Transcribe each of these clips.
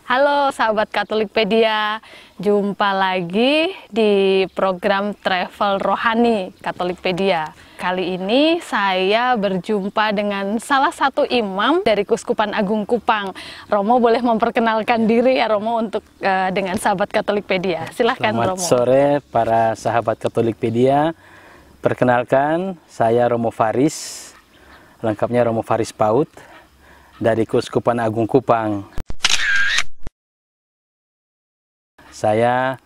Halo sahabat Katolikpedia, jumpa lagi di program Travel Rohani Katolikpedia. Kali ini saya berjumpa dengan salah satu imam dari Keuskupan Agung Kupang. Romo boleh memperkenalkan diri ya Romo untuk dengan sahabat Katolikpedia. Silahkan Selamat Romo. sore para sahabat Katolikpedia. Perkenalkan, saya Romo Faris, lengkapnya Romo Faris Paut dari Keuskupan Agung Kupang. Saya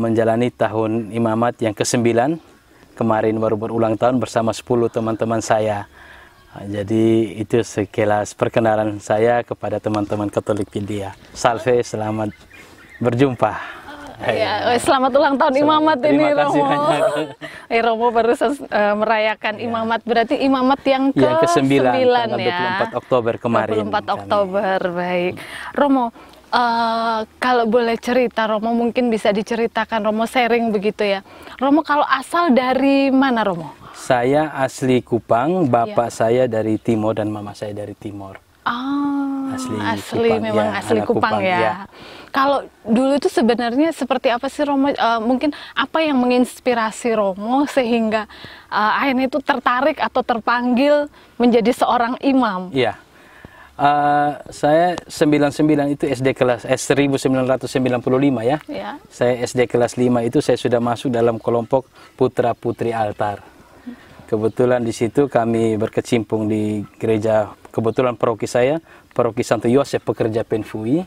menjalani tahun imamat yang ke-9, kemarin baru berulang tahun bersama 10 teman-teman saya. Jadi itu sekilas perkenalan saya kepada teman-teman Katolikpedia. Salve, selamat berjumpa. Ya, selamat ulang tahun imamat ini Romo. Romo baru merayakan imamat, berarti imamat yang ke-9 tanggal ya. 24 Oktober kemarin. 24 Oktober, baik. Romo, kalau boleh cerita, Romo mungkin bisa diceritakan, Romo sharing begitu ya. Romo kalau asal dari mana Romo? Saya asli Kupang, bapak saya dari Timor dan mama saya dari Timor. Asli Kupang, memang ya, asli Kupang ya. Ya. Kalau dulu itu sebenarnya seperti apa sih Romo? Mungkin apa yang menginspirasi Romo sehingga akhirnya itu tertarik atau terpanggil menjadi seorang imam? Iya. Saya 99 itu SD kelas 1995 ya. Ya. Saya SD kelas 5 itu saya sudah masuk dalam kelompok putra putri altar. Kebetulan di situ kami berkecimpung di gereja, kebetulan paroki saya, paroki Santo Yosef Pekerja Penfui,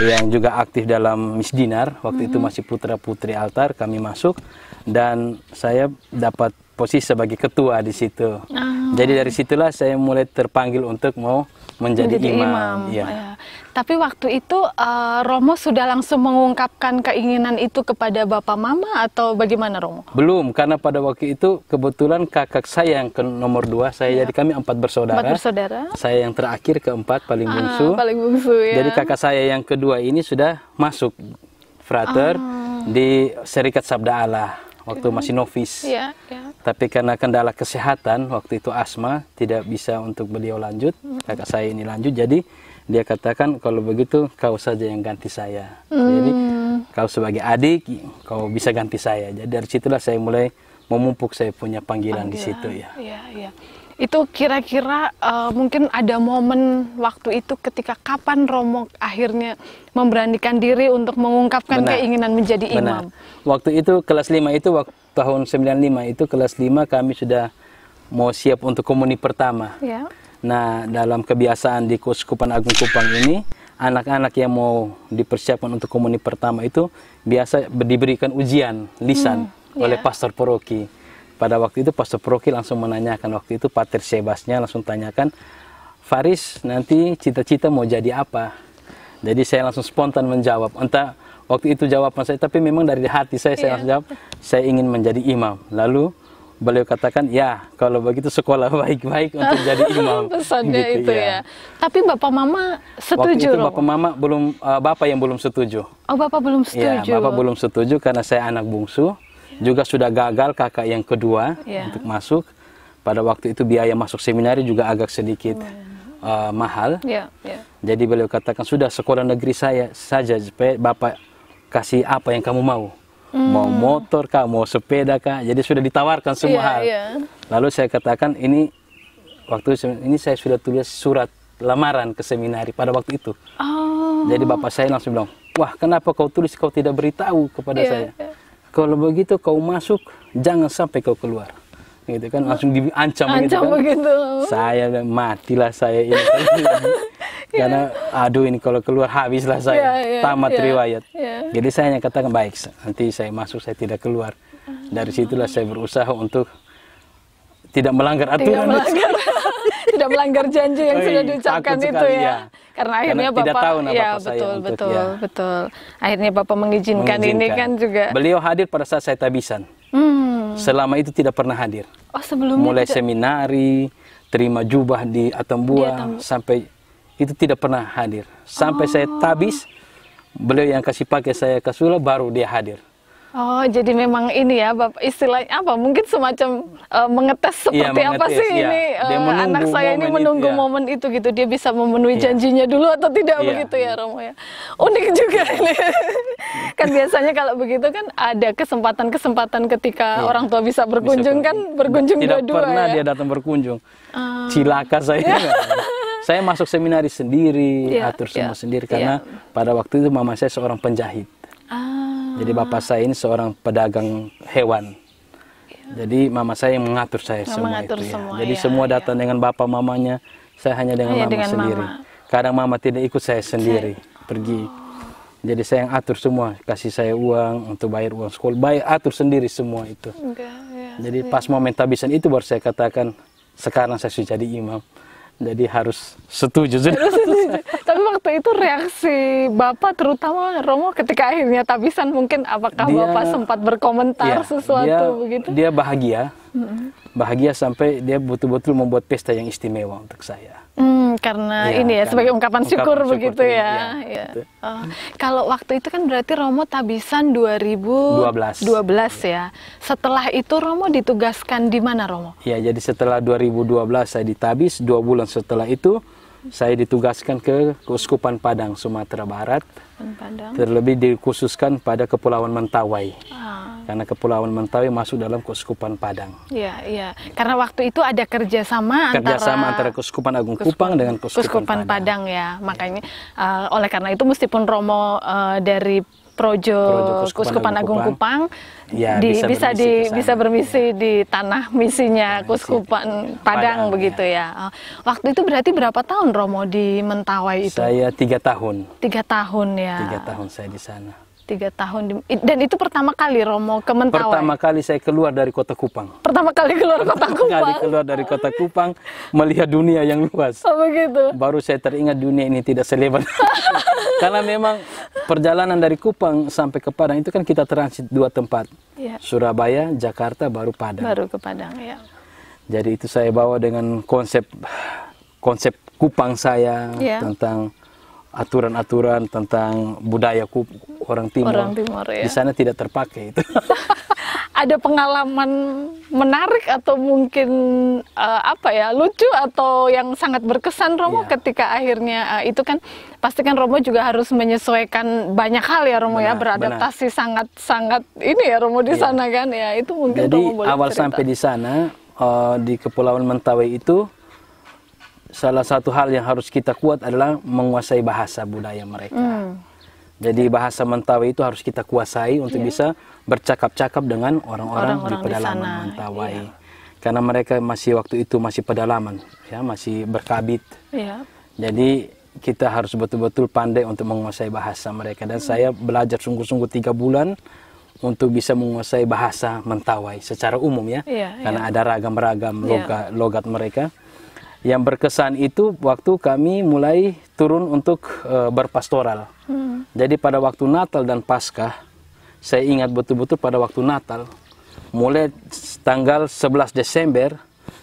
yang juga aktif dalam Misdinar. Waktu itu masih putra putri altar, kami masuk dan saya dapat posisi sebagai ketua di situ. Jadi dari situlah saya mulai terpanggil untuk mau menjadi imam. Ya. Tapi waktu itu Romo sudah langsung mengungkapkan keinginan itu kepada Bapak Mama atau bagaimana Romo? Belum, karena pada waktu itu kebetulan kakak saya yang ke nomor 2, saya jadi kami 4 bersaudara. 4 bersaudara. Saya yang terakhir keempat, paling bungsu. Paling bungsu ya. Jadi kakak saya yang kedua ini sudah masuk frater di Serikat Sabda Allah waktu masih novis. Ya. Tapi karena kendala kesehatan, waktu itu asma, tidak bisa untuk beliau lanjut, kakak saya ini lanjut, jadi dia katakan kalau begitu kau saja yang ganti saya. Jadi kau sebagai adik, kau bisa ganti saya. Jadi dari situlah saya mulai memupuk saya punya panggilan di situ ya. Iya. Itu kira-kira mungkin ada momen waktu itu ketika kapan Romo akhirnya memberanikan diri untuk mengungkapkan keinginan menjadi imam? Waktu itu kelas 5 itu tahun 95 itu kelas 5 kami sudah mau siap untuk komuni pertama. Ya. Nah, dalam kebiasaan di Keuskupan Agung Kupang ini, anak-anak yang mau dipersiapkan untuk komuni pertama itu biasa diberikan ujian lisan oleh pastor paroki. Pada waktu itu pastor paroki langsung menanyakan, waktu itu Pater Sebasnya langsung tanyakan, Faris nanti cita-cita mau jadi apa? Jadi saya langsung spontan menjawab, entah waktu itu jawaban saya, tapi memang dari hati saya langsung jawab, saya ingin menjadi imam. Lalu beliau katakan, ya kalau begitu sekolah baik-baik untuk jadi imam. Pesannya gitu, itu ya. Tapi Bapak Mama setuju? Waktu itu Bapak Mama belum, Bapak yang belum setuju. Oh, Bapak belum setuju? Ya, Bapak belum setuju karena saya anak bungsu. Juga sudah gagal kakak yang kedua untuk masuk. Pada waktu itu biaya masuk seminari juga agak sedikit mahal. Jadi beliau katakan, sudah sekolah negeri saya saja supaya Bapak kasih apa yang kamu mau. Mau motor kah, mau sepeda kah. Jadi sudah ditawarkan semua hal. Lalu saya katakan, waktu ini saya sudah tulis surat lamaran ke seminari pada waktu itu. Jadi Bapak saya langsung bilang, wah kenapa kau tulis, kau tidak beritahu kepada saya. Kalau begitu kau masuk, jangan sampai kau keluar. Gitu kan, langsung diancam begitu. Saya matilah saya ini. Karena aduh ini kalau keluar habislah saya, tamat riwayat. Jadi saya hanya katakan, baik, nanti saya masuk, saya tidak keluar. Dari situlah saya berusaha untuk tidak melanggar aturan. Tidak melanggar janji yang sudah diucapkan itu ya. Karena akhirnya Bapak tidak tahu nama betul. Akhirnya Bapak mengizinkan ini kan juga. Beliau hadir pada saat saya tabisan. Selama itu tidak pernah hadir. Oh, sebelumnya mulai seminari, terima jubah di Atambua, sampai itu tidak pernah hadir. Sampai saya tabis, beliau yang kasih pakai saya kasula, baru dia hadir. Oh, jadi memang ini ya, Bapak, istilahnya apa? Mungkin semacam mengetes seperti apa sih ini anak saya ini menunggu momen itu gitu. Dia bisa memenuhi janjinya dulu atau tidak begitu ya, Romo ya. Unik juga ini. Kan biasanya kalau begitu kan ada kesempatan-kesempatan ketika orang tua bisa berkunjung kan, berkunjung dua-dua ya. Tidak pernah dia datang berkunjung. Cilaka saya. Saya masuk seminari sendiri, atur semua sendiri karena pada waktu itu mama saya seorang penjahit. Jadi bapak saya ini seorang pedagang hewan. Jadi mama saya yang mengatur saya semua itu ya. Jadi semua datang dengan bapak mamanya, saya hanya dengan mama sendiri. Kadang mama tidak ikut, saya sendiri pergi. Jadi saya yang atur semua, kasih saya uang untuk bayar uang sekolah, atur sendiri semua itu. Jadi pas momen tabisan itu baru saya katakan, sekarang saya sudah jadi imam. Jadi harus setuju. Tapi waktu itu reaksi Bapak terutama Romo ketika akhirnya tabisan, mungkin apakah Bapak sempat berkomentar sesuatu begitu? Dia bahagia. Bahagia sampai dia betul-betul membuat pesta yang istimewa untuk saya. Karena ini ya, sebagai ungkapan syukur begitu ya. Kalau waktu itu kan berarti Romo tabisan 2012 ya. Setelah itu Romo ditugaskan di mana, Romo? Ya, jadi setelah 2012 saya ditabis, 2 bulan setelah itu saya ditugaskan ke Keuskupan Padang, Sumatera Barat. Terlebih dikhususkan pada Kepulauan Mentawai. Karena Kepulauan Mentawai masuk dalam Keuskupan Padang. Iya. Karena waktu itu ada kerjasama antara Keuskupan Agung Kupang dengan Keuskupan Padang ya. Makanya oleh karena itu meskipun Romo dari Projo Keuskupan Agung Kupang bisa bermisi di tanah misinya Keuskupan Padang begitu ya. Waktu itu berarti berapa tahun Romo di Mentawai itu? Saya 3 tahun. 3 tahun ya. 3 tahun saya di sana. 3 tahun. Dan itu pertama kali Romo ke Mentawai? Pertama kali saya keluar dari kota Kupang. Pertama kali keluar kota Kupang? Keluar dari kota Kupang, melihat dunia yang luas. Oh begitu? Baru saya teringat dunia ini tidak selebar. Karena memang perjalanan dari Kupang sampai ke Padang itu kan kita transit 2 tempat. Surabaya, Jakarta, baru Padang. Baru ke Padang, ya. Jadi itu saya bawa dengan konsep Kupang saya tentang aturan-aturan tentang budaya orang Timur. Ya. Di sana tidak terpakai itu. Ada pengalaman menarik atau mungkin lucu atau yang sangat berkesan Romo ketika akhirnya itu kan pasti kan Romo juga harus menyesuaikan banyak hal ya Romo, beradaptasi sangat ini ya Romo di sana kan ya, itu mungkin jadi Romo boleh awal cerita. Sampai di sana di Kepulauan Mentawai itu salah satu hal yang harus kita kuat adalah menguasai bahasa budaya mereka. Jadi bahasa Mentawai itu harus kita kuasai untuk bisa bercakap-cakap dengan orang-orang di pedalaman Mentawai. Karena mereka waktu itu masih pedalaman, ya, masih berkabit. Jadi kita harus betul-betul pandai untuk menguasai bahasa mereka. Dan saya belajar sungguh-sungguh 3 bulan untuk bisa menguasai bahasa Mentawai secara umum ya. Karena ada ragam-ragam logat mereka. Yang berkesan itu waktu kami mulai turun untuk berpastoral. Jadi pada waktu Natal dan Paskah, saya ingat betul-betul pada waktu Natal, mulai tanggal 11 Desember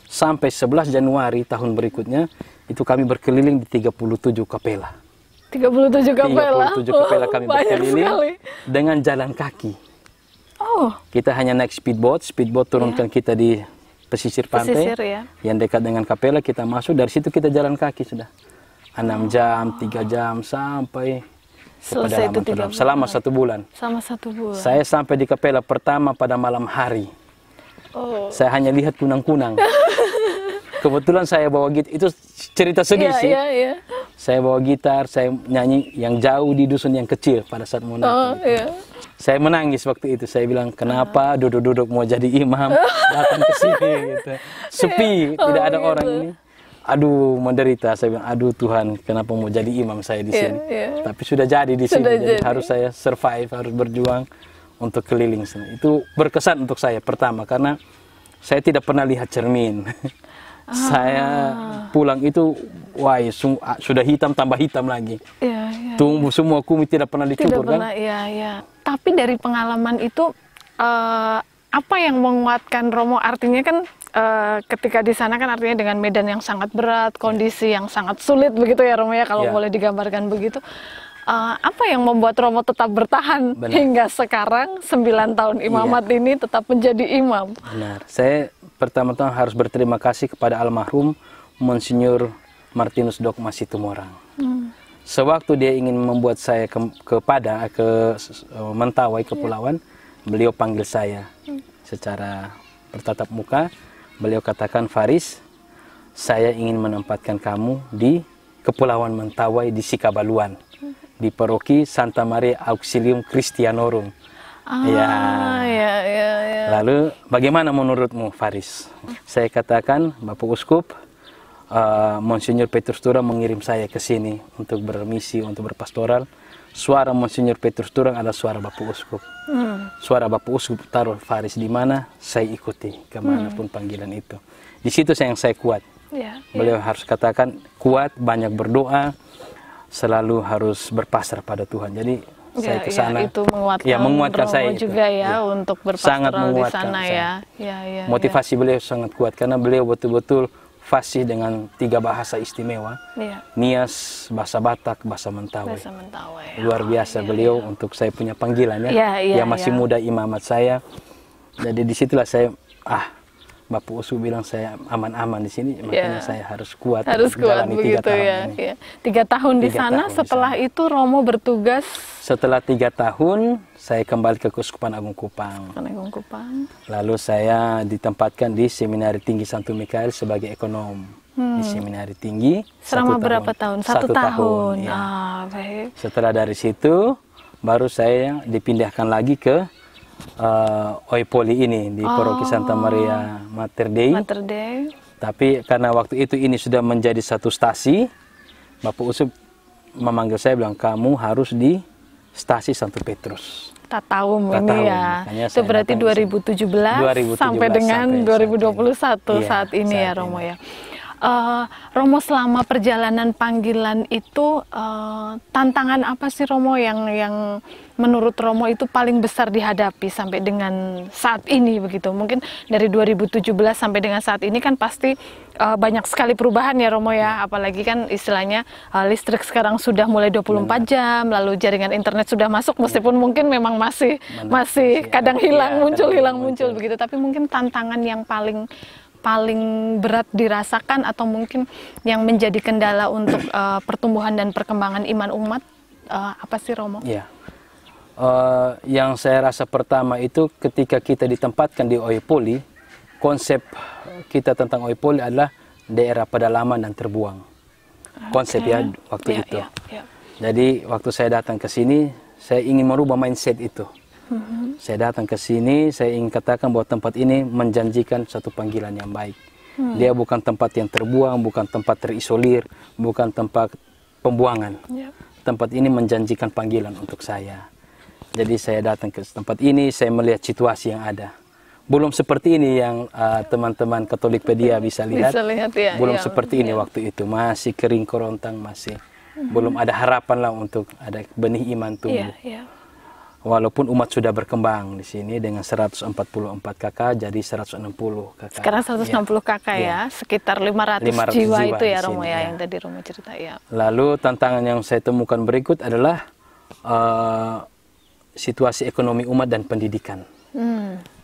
sampai 11 Januari tahun berikutnya, itu kami berkeliling di 37 kapela. 37 kapela? 37 kapela kami berkeliling dengan jalan kaki. Kita hanya naik speedboat turunkan kita di pesisir pantai yang dekat dengan kapela, kita masuk, dari situ kita jalan kaki sudah 6 jam, 3 jam sampai selesai itu 3 bulan. Selama 1 bulan. Selama 1 bulan. Saya sampai di kapela pertama pada malam hari. Saya hanya lihat kunang-kunang. Kebetulan saya bawa gitar, itu cerita sedih sih. Saya bawa gitar, saya nyanyi yang jauh di dusun yang kecil pada saat mau Natal. Saya menangis waktu itu. Saya bilang, kenapa duduk-duduk mau jadi imam, datang ke sini gitu. Sepi, tidak ada orang ini. Aduh, menderita. Saya bilang, aduh Tuhan, kenapa mau jadi imam saya di sini? Tapi sudah jadi di sini. Jadi harus saya survive, harus berjuang untuk keliling sini. Itu berkesan untuk saya pertama, karena saya tidak pernah lihat cermin. Saya pulang itu, wah, sudah hitam tambah hitam lagi. Tumbuh semua kumis, tidak pernah dicukur kan? Tapi dari pengalaman itu, apa yang menguatkan Romo? Artinya kan ketika di sana kan artinya dengan medan yang sangat berat, kondisi yang sangat sulit begitu ya Romo ya, kalau boleh digambarkan begitu. apa yang membuat Romo tetap bertahan hingga sekarang 9 tahun imamat ini tetap menjadi imam? Benar. Saya pertama-tama harus berterima kasih kepada almarhum Monsinyur Martinus Dogma Situmorang. Sewaktu dia ingin membuat saya ke Padang, ke Mentawai, Kepulauan, beliau panggil saya secara bertatap muka. Beliau katakan, Faris, saya ingin menempatkan kamu di Kepulauan Mentawai di Sikabaluan, di paroki Santa Maria Auxilium Christianorum. Ya. Lalu bagaimana menurutmu, Faris? Saya katakan, Bapak Uskup, Monsinyur Petrus Turang mengirim saya ke sini untuk bermisi, untuk berpastoral. Suara Monsinyur Petrus Turang adalah suara Bapak Uskup. Suara Bapak Uskup taruh Faris di mana, saya ikuti kemanapun panggilan itu. Di situ yang saya kuat. Beliau harus katakan kuat, banyak berdoa, selalu harus berpasrah pada Tuhan. Jadi saya ke sana, itu menguatkan Romo saya juga untuk berpastoral di sana saya. Motivasi beliau sangat kuat karena beliau betul-betul fasih dengan 3 bahasa istimewa, Nias, bahasa Batak, bahasa Mentawai. Luar biasa beliau untuk saya punya panggilan yang masih muda imamat saya. Jadi disitulah saya Bapak Uskup bilang saya aman-aman di sini, makanya saya harus kuat. Harus kuat begitu 3 tahun di sana. Setelah itu Romo bertugas. Setelah 3 tahun saya kembali ke Keuskupan Agung Kupang. Lalu saya ditempatkan di Seminari Tinggi Santo Mikael sebagai ekonom di Seminari Tinggi. Selama berapa tahun? 1 tahun. Baik. Setelah dari situ baru saya dipindahkan lagi ke Oipoli ini di paroki Santa Maria Mater Dei. Tapi karena waktu itu ini sudah menjadi satu stasi, Bapak Uskup memanggil saya bilang kamu harus di stasi Santo Petrus. Tatawum ini ya. Itu berarti 2017 sampai dengan 2021 saat ini ya Romo ya. Romo selama perjalanan panggilan itu tantangan apa sih Romo yang menurut Romo itu paling besar dihadapi sampai dengan saat ini begitu? Mungkin dari 2017 sampai dengan saat ini kan pasti banyak sekali perubahan ya Romo ya, apalagi kan istilahnya listrik sekarang sudah mulai 24 jam, lalu jaringan internet sudah masuk meskipun mungkin memang masih kadang hilang muncul begitu, tapi mungkin tantangan yang paling berat dirasakan atau mungkin yang menjadi kendala untuk pertumbuhan dan perkembangan iman umat apa sih Romo? Yang saya rasa pertama itu ketika kita ditempatkan di Oipoli, konsep kita tentang Oipoli adalah daerah pedalaman dan terbuang. Konsep waktu itu. Jadi waktu saya datang ke sini, saya ingin merubah mindset itu. Saya datang ke sini, saya ingin katakan bahwa tempat ini menjanjikan satu panggilan yang baik. Dia bukan tempat yang terbuang, bukan tempat terisolir, bukan tempat pembuangan. Tempat ini menjanjikan panggilan untuk saya. Jadi saya datang ke tempat ini, saya melihat situasi yang ada. Belum seperti ini yang teman-teman Katolikpedia bisa lihat. Belum seperti ini waktu itu, masih kering kerontang, masih belum ada harapan lah untuk ada benih iman tumbuh. Walaupun umat sudah berkembang di sini dengan 144 kakak jadi 160 kakak. Sekarang 160 kakak sekitar 500 jiwa itu ya Romo yang tadi Romo cerita Lalu tantangan yang saya temukan berikut adalah situasi ekonomi umat dan pendidikan.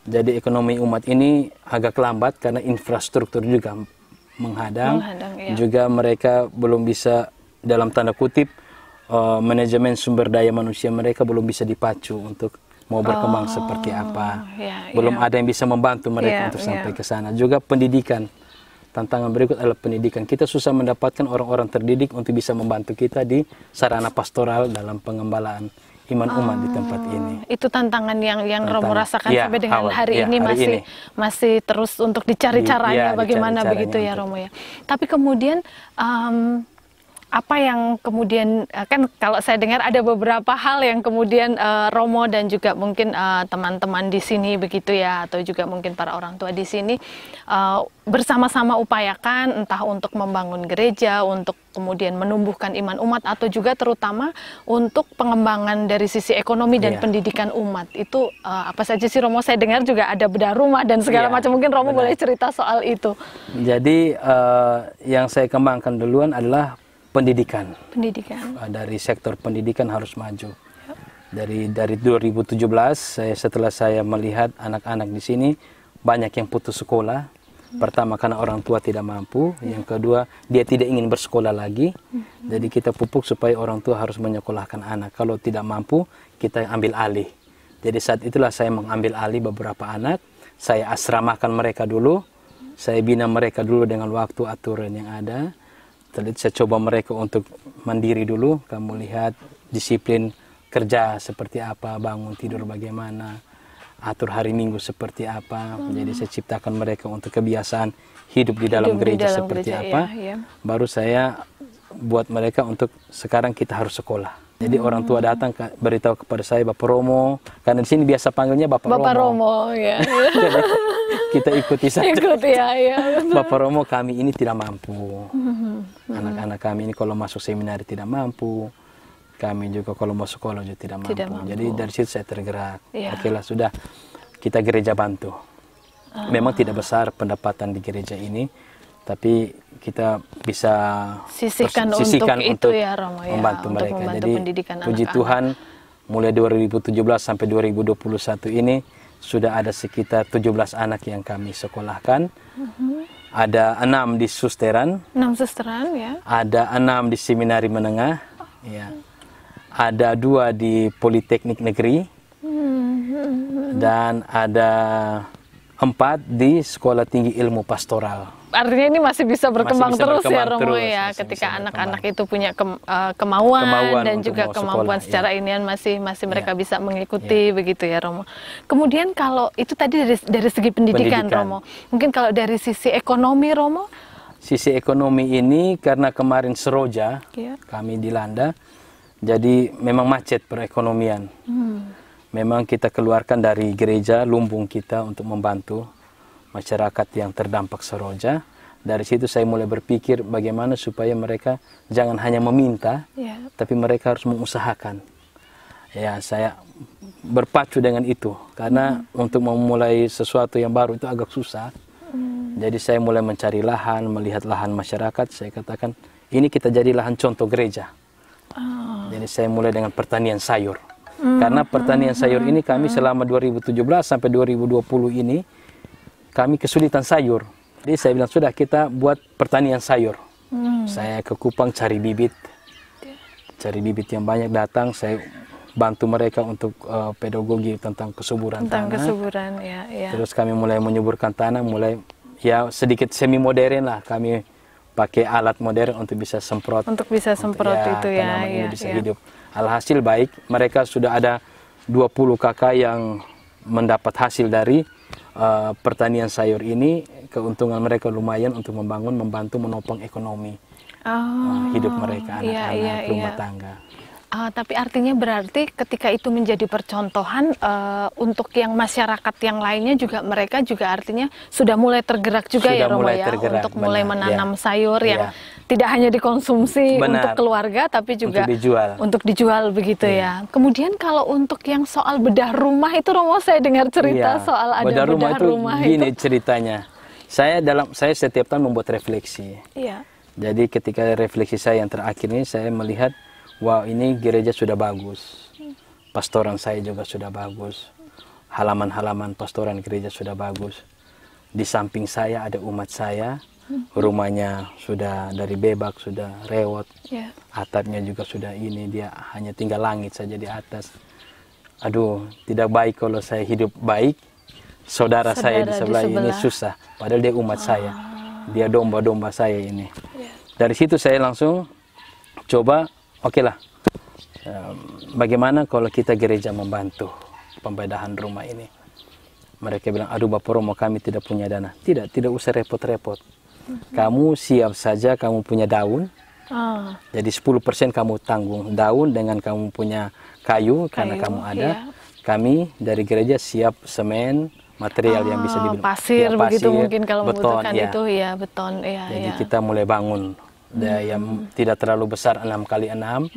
Jadi ekonomi umat ini agak lambat karena infrastruktur juga menghadang juga mereka belum bisa dalam tanda kutip manajemen sumber daya manusia mereka belum bisa dipacu untuk mau berkembang seperti apa. Belum ada yang bisa membantu mereka untuk sampai ke sana. Juga pendidikan. Tantangan berikut adalah pendidikan. Kita susah mendapatkan orang-orang terdidik untuk bisa membantu kita di sarana pastoral dalam pengembalaan iman umat di tempat ini. Itu tantangan yang Romo rasakan sampai dengan hari ini masih terus untuk dicari caranya bagaimana begitu ya Romo ya. Tapi kemudian apa yang kemudian kan kalau saya dengar ada beberapa hal yang kemudian Romo dan juga mungkin teman-teman di sini begitu ya, atau juga mungkin para orang tua di sini bersama-sama upayakan, entah untuk membangun gereja, untuk kemudian menumbuhkan iman umat, atau juga terutama untuk pengembangan dari sisi ekonomi dan pendidikan umat. Itu apa saja sih Romo? Saya dengar juga ada bedah rumah dan segala macam. Mungkin Romo boleh cerita soal itu. Jadi yang saya kembangkan duluan adalah pendidikan. Dari sektor pendidikan harus maju. Dari 2017 setelah saya melihat anak-anak di sini banyak yang putus sekolah. Pertama karena orang tua tidak mampu, yang kedua dia tidak ingin bersekolah lagi. Jadi kita pupuk supaya orang tua harus menyekolahkan anak. Kalau tidak mampu, kita ambil alih. Jadi saat itulah saya mengambil alih beberapa anak. Saya asramakan mereka dulu. Saya bina mereka dulu dengan waktu aturan yang ada. Tadi saya coba mereka untuk mandiri dulu. Kamu lihat disiplin kerja seperti apa, bangun tidur bagaimana, atur hari Minggu seperti apa. Jadi saya ciptakan mereka untuk kebiasaan hidup di dalam gereja seperti apa. Baru saya buat mereka untuk sekarang kita harus sekolah. Jadi orang tua datang beritahu kepada saya, Bapak Romo, karena di sini biasa panggilnya Bapak Romo. Ya. Jadi kita ikuti saja. Bapak Romo, kami ini tidak mampu. Anak-anak kami ini kalau masuk seminari tidak mampu. Kami juga kalau mau sekolah juga tidak mampu. Jadi dari situ saya tergerak. Oke lah, sudah kita gereja bantu. Memang tidak besar pendapatan di gereja ini, tapi kita bisa sisihkan untuk ya, Romo, membantu untuk mereka. Membantu jadi pendidikan puji anak-anak. Tuhan, mulai 2017 sampai 2021 ini sudah ada sekitar 17 anak yang kami sekolahkan. Ada 6 di susteran. 6 susteran ya. Ada 6 di seminari menengah. Ya. Ada 2 di Politeknik Negeri. Dan ada 4 di Sekolah Tinggi Ilmu Pastoral. Artinya ini masih bisa berkembang terus ya, Romo ya, ketika anak-anak itu punya kemauan dan juga kemampuan secara inian masih mereka bisa mengikuti begitu ya, Romo. Kemudian kalau itu tadi dari segi pendidikan, Romo, mungkin kalau dari sisi ekonomi, Romo? Sisi ekonomi ini karena kemarin Seroja kami dilanda, jadi memang macet perekonomian. Memang kita keluarkan dari gereja lumbung kita untuk membantu masyarakat yang terdampak Seroja. Dari situ saya mulai berpikir bagaimana supaya mereka jangan hanya meminta, tapi mereka harus mengusahakan. Ya, saya berpacu dengan itu karena untuk memulai sesuatu yang baru itu agak susah. Jadi saya mulai mencari lahan, melihat lahan masyarakat. Saya katakan ini kita jadi lahan contoh gereja. Jadi saya mulai dengan pertanian sayur. Karena pertanian sayur ini kami selama 2017 sampai 2020 ini kami kesulitan sayur. Jadi saya bilang sudah kita buat pertanian sayur. Saya ke Kupang cari bibit. Cari bibit yang banyak, datang saya bantu mereka untuk pedagogi tentang kesuburan tanah. Terus kami mulai menyuburkan tanah, mulai ya sedikit semi modern lah, kami pakai alat modern untuk bisa semprot. Untuk bisa semprot itu ya. Ini bisa hidup. Alhasil baik, mereka sudah ada 20 kakak yang mendapat hasil dari pertanian sayur ini. Keuntungan mereka lumayan untuk membantu menopang ekonomi hidup mereka, anak-anak, rumah tangga. Tapi artinya berarti ketika itu menjadi percontohan untuk yang masyarakat yang lainnya juga, mereka juga artinya sudah mulai tergerak juga ya, Romo ya, untuk mulai menanam sayur yang tidak hanya dikonsumsi untuk keluarga tapi juga untuk dijual begitu ya. Kemudian kalau untuk yang soal bedah rumah itu, Romo, saya dengar cerita soal ada bedah rumah itu. Gini ceritanya. Saya setiap tahun membuat refleksi. Jadi ketika refleksi saya yang terakhir ini, saya melihat wow, ini gereja sudah bagus, pastoran saya juga sudah bagus, halaman-halaman pastoran gereja sudah bagus. Di samping saya ada umat saya, rumahnya sudah dari bebak, sudah rewot, atapnya juga sudah ini, dia hanya tinggal langit saja di atas. Aduh, tidak baik kalau saya hidup baik, saudara saya di sebelah ini susah, padahal dia umat saya, dia domba-domba saya ini. Dari situ saya langsung coba, oke lah, bagaimana kalau kita gereja membantu pembedahan rumah ini? Mereka bilang, aduh Bapak Romo, kami tidak punya dana. Tidak usah repot-repot. Kamu siap saja, kamu punya daun. Jadi 10% kamu tanggung daun dengan kamu punya kayu karena kamu ada. Kami dari gereja siap semen, material yang bisa dibilang pasir, begitu mungkin kalau membutuhkan itu ya, beton. Jadi kita mulai bangun. Yang tidak terlalu besar, 6x6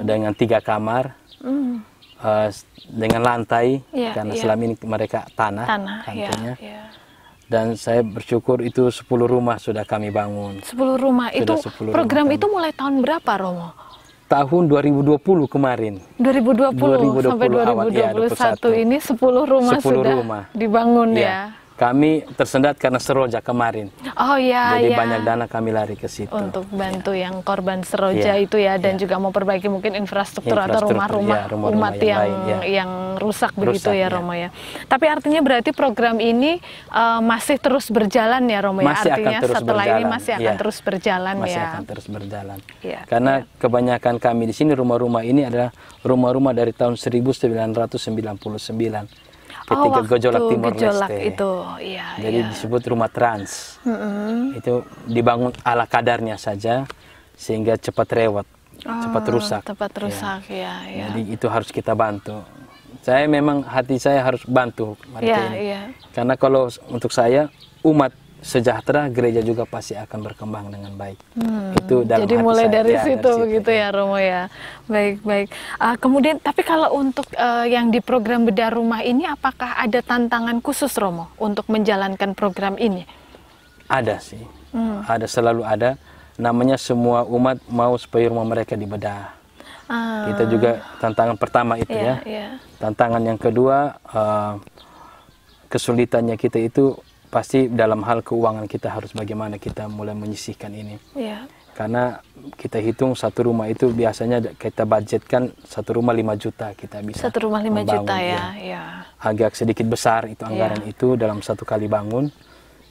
dengan 3 kamar, dengan lantai karena selama ini mereka tanah. Dan saya bersyukur itu 10 rumah sudah kami bangun. 10 rumah. Itu 10 program rumah itu mulai tahun berapa, Romo? Tahun 2020 kemarin. 2020 sampai 2021 ini 10 rumah 10 sudah rumah dibangun ya. Kami tersendat karena Seroja kemarin. Oh iya, jadi ya. banyak dana kami lari ke situ. Untuk bantu yang korban Seroja itu ya, dan juga memperbaiki mungkin infrastruktur atau rumah-rumah umat yang rusak begitu ya, Romo ya. Tapi artinya berarti program ini masih terus berjalan ya, Romo ya. Masih artinya akan terus setelah berjalan. ini masih akan terus berjalan masih ya. akan terus berjalan. Ya, Karena kebanyakan kami di sini rumah-rumah ini adalah rumah-rumah dari tahun 1999. Ketika gejolak Timor Leste itu, iya, jadi disebut rumah trans. Itu dibangun ala kadarnya saja sehingga cepat rewet, cepat rusak. Cepat rusak ya. Jadi itu harus kita bantu. Saya memang hati saya harus bantu mereka ini. Karena kalau untuk saya umat sejahtera, gereja juga pasti akan berkembang dengan baik. Itu dalam jadi hati mulai saya. dari situ begitu ya, Romo ya. Baik. Kemudian tapi kalau untuk yang di program bedah rumah ini, apakah ada tantangan khusus, Romo, untuk menjalankan program ini? Ada sih. Ada, selalu ada. Namanya semua umat mau supaya rumah mereka dibedah. Kita juga tantangan pertama itu ya. Tantangan yang kedua, kesulitannya kita itu pasti dalam hal keuangan. Kita harus bagaimana kita mulai menyisihkan ini. Karena kita hitung satu rumah itu biasanya kita budgetkan satu rumah 5 juta kita bisa. Satu rumah 5 juta ya. Agak sedikit besar itu anggaran itu dalam satu kali bangun.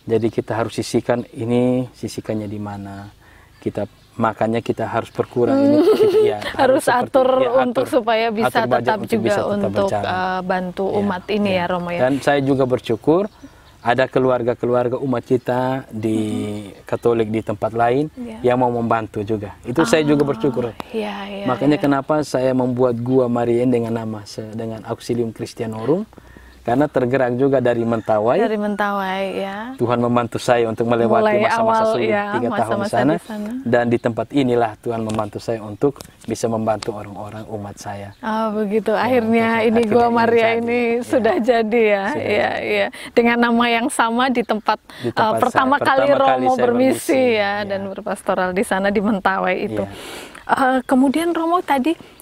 Jadi kita harus sisihkan ini, sisihkannya di mana. Makanya kita harus berkurang ini. Harus atur untuk supaya bisa tetap juga untuk bantu umat ini ya, Romo ya. Dan saya juga bersyukur ada keluarga-keluarga umat kita di Katolik di tempat lain yang mau membantu juga. Itu saya juga bersyukur. Makanya kenapa saya membuat Gua Marien dengan nama dengan Auxilium Christianorum. Karena tergerak juga dari Mentawai. Dari Mentawai ya. Tuhan membantu saya untuk melewati masa-masa sulit 3 tahun di sana. Dan di tempat inilah Tuhan membantu saya untuk bisa membantu orang-orang umat saya. Begitu. Akhirnya ini Gua Maria ini sudah jadi ya. Iya. Dengan nama yang sama di tempat pertama kali Romo bermisi ya, dan berpastoral di sana di Mentawai itu. Kemudian Romo tadi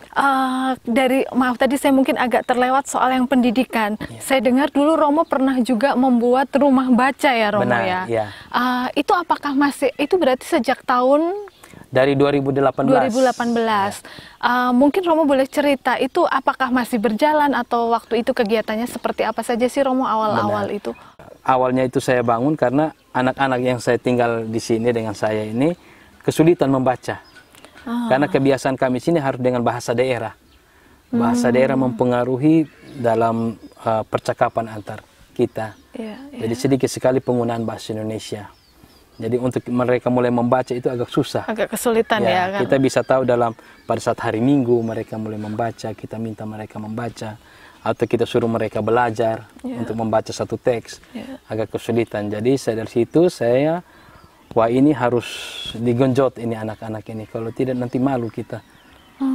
maaf tadi saya mungkin agak terlewat soal yang pendidikan. Saya dengar dulu Romo pernah juga membuat rumah baca ya, Romo. Benar, ya. Itu apakah masih, itu berarti sejak tahun dari 2018. Mungkin Romo boleh cerita itu apakah masih berjalan atau waktu itu kegiatannya seperti apa saja sih, Romo, awal-awal itu? Awalnya itu saya bangun karena anak-anak yang saya tinggal di sini dengan saya ini kesulitan membaca. Karena kebiasaan kami sini harus dengan bahasa daerah. Bahasa daerah mempengaruhi dalam percakapan antar kita. Jadi sedikit sekali penggunaan bahasa Indonesia. Jadi untuk mereka mulai membaca itu agak susah. Agak kesulitan ya kan? Kita bisa tahu pada saat hari Minggu mereka mulai membaca, kita minta mereka membaca. Atau kita suruh mereka belajar untuk membaca satu teks. Agak kesulitan. Jadi dari situ saya... Wah, ini harus digenjot ini anak-anak ini. Kalau tidak nanti malu kita.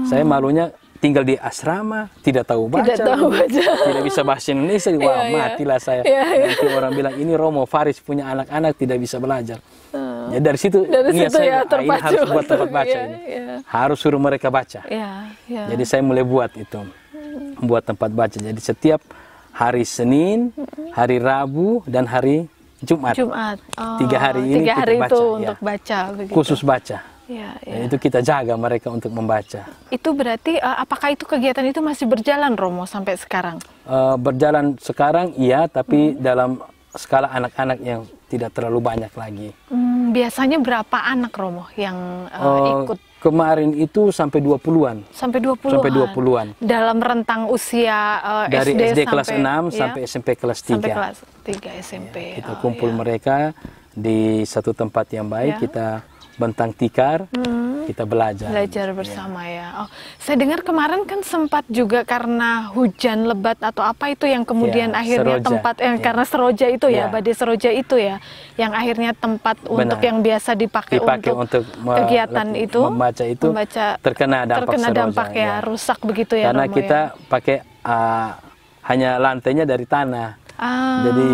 Saya malunya tinggal di asrama, tidak tahu baca, tidak bisa bahasa Indonesia. Wah, matilah saya. Nanti orang bilang ini Romo Faris punya anak-anak tidak bisa belajar. Ya dari situ niat saya ini harus buat tempat baca ini. Harus suruh mereka baca. Jadi saya mulai buat itu, buat tempat baca. Jadi setiap hari Senin, hari Rabu dan hari Jumat. 3 hari ini 3 hari kita baca, itu untuk baca begitu. Khusus baca. Dan itu kita jaga mereka untuk membaca. Itu berarti apakah itu kegiatan itu masih berjalan, Romo, sampai sekarang? Berjalan sekarang iya, tapi dalam skala anak-anak yang tidak terlalu banyak lagi. Biasanya berapa anak, Romo, yang ikut? Kemarin itu sampai 20-an. Sampai 20-an. Dalam rentang usia dari SD kelas 6 ya? sampai SMP kelas 3. Sampai kelas 3 SMP. Kita kumpul mereka di satu tempat yang baik, kita bentang tikar, kita belajar. Belajar bersama ya. Saya dengar kemarin kan sempat juga karena hujan lebat atau apa itu yang kemudian akhirnya Seroja. Tempat karena Seroja itu badai Seroja itu ya, yang akhirnya tempat untuk yang biasa dipakai untuk kegiatan itu, membaca terkena dampak Seroja, rusak begitu ya. Karena Romo, kita pakai hanya lantainya dari tanah. Jadi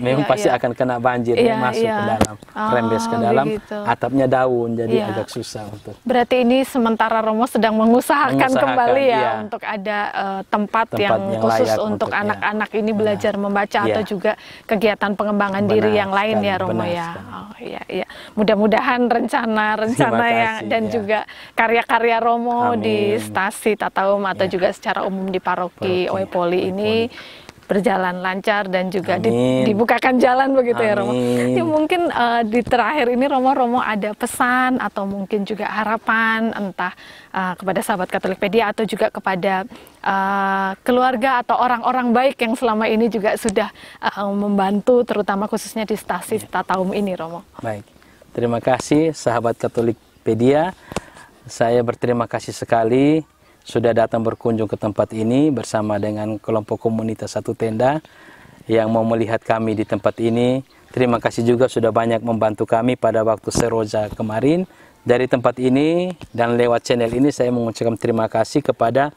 memang pasti akan kena banjir masuk ke dalam, rembes ke dalam, begitu. Atapnya daun, jadi agak susah untuk. Berarti ini sementara Romo sedang mengusahakan kembali ya untuk ada tempat yang khusus untuk anak-anak ini belajar membaca atau juga kegiatan pengembangan diri yang lain ya Romo ya. Oh iya. Mudah-mudahan rencana yang dan juga karya-karya Romo di Stasi Tataum atau juga secara umum di paroki Oepoli ini berjalan lancar dan juga dibukakan jalan begitu ya Romo. Ya, mungkin di terakhir ini Romo ada pesan atau mungkin juga harapan entah kepada sahabat Katolikpedia atau juga kepada keluarga atau orang-orang baik yang selama ini juga sudah membantu terutama khususnya di Stasi Tataum ini Romo. Baik, terima kasih sahabat Katolikpedia. Saya berterima kasih sekali sudah datang berkunjung ke tempat ini bersama dengan kelompok komunitas Satu Tenda yang mau melihat kami di tempat ini. Terima kasih juga sudah banyak membantu kami pada waktu Seroja kemarin. Dari tempat ini dan lewat channel ini saya mengucapkan terima kasih kepada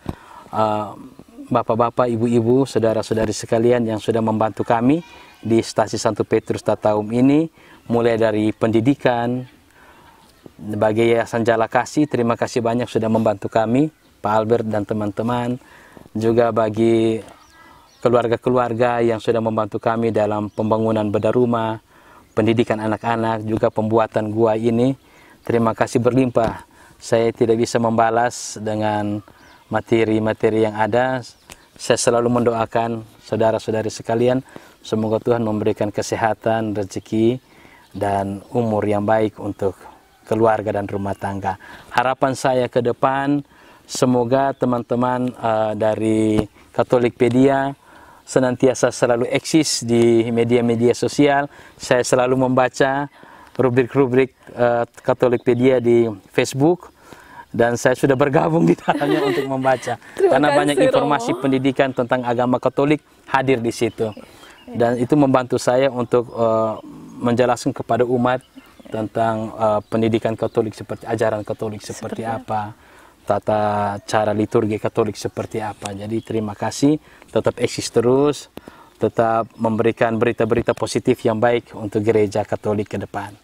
bapak-bapak, ibu-ibu, saudara-saudari sekalian yang sudah membantu kami di Stasi Santo Petrus Tataum ini. Mulai dari pendidikan, sebagai Yayasan Jala Kasih, terima kasih banyak sudah membantu kami. Pak Albert dan teman-teman, juga bagi keluarga-keluarga yang sudah membantu kami dalam pembangunan bedah rumah, pendidikan anak-anak, juga pembuatan gua ini. Terima kasih berlimpah. Saya tidak bisa membalas dengan materi-materi yang ada. Saya selalu mendoakan saudara-saudari sekalian, semoga Tuhan memberikan kesehatan, rezeki, dan umur yang baik untuk keluarga dan rumah tangga. Harapan saya ke depan, semoga teman-teman dari Katolikpedia senantiasa selalu eksis di media-media sosial. Saya selalu membaca rubrik-rubrik Katolikpedia di Facebook dan saya sudah bergabung di dalamnya untuk membaca. Karena banyak informasi pendidikan tentang agama Katolik hadir di situ. Dan itu membantu saya untuk menjelaskan kepada umat tentang pendidikan Katolik seperti ajaran Katolik seperti apa. Tata cara liturgi Katolik seperti apa. Jadi terima kasih, tetap eksis terus, tetap memberikan berita-berita positif yang baik untuk gereja Katolik ke depan.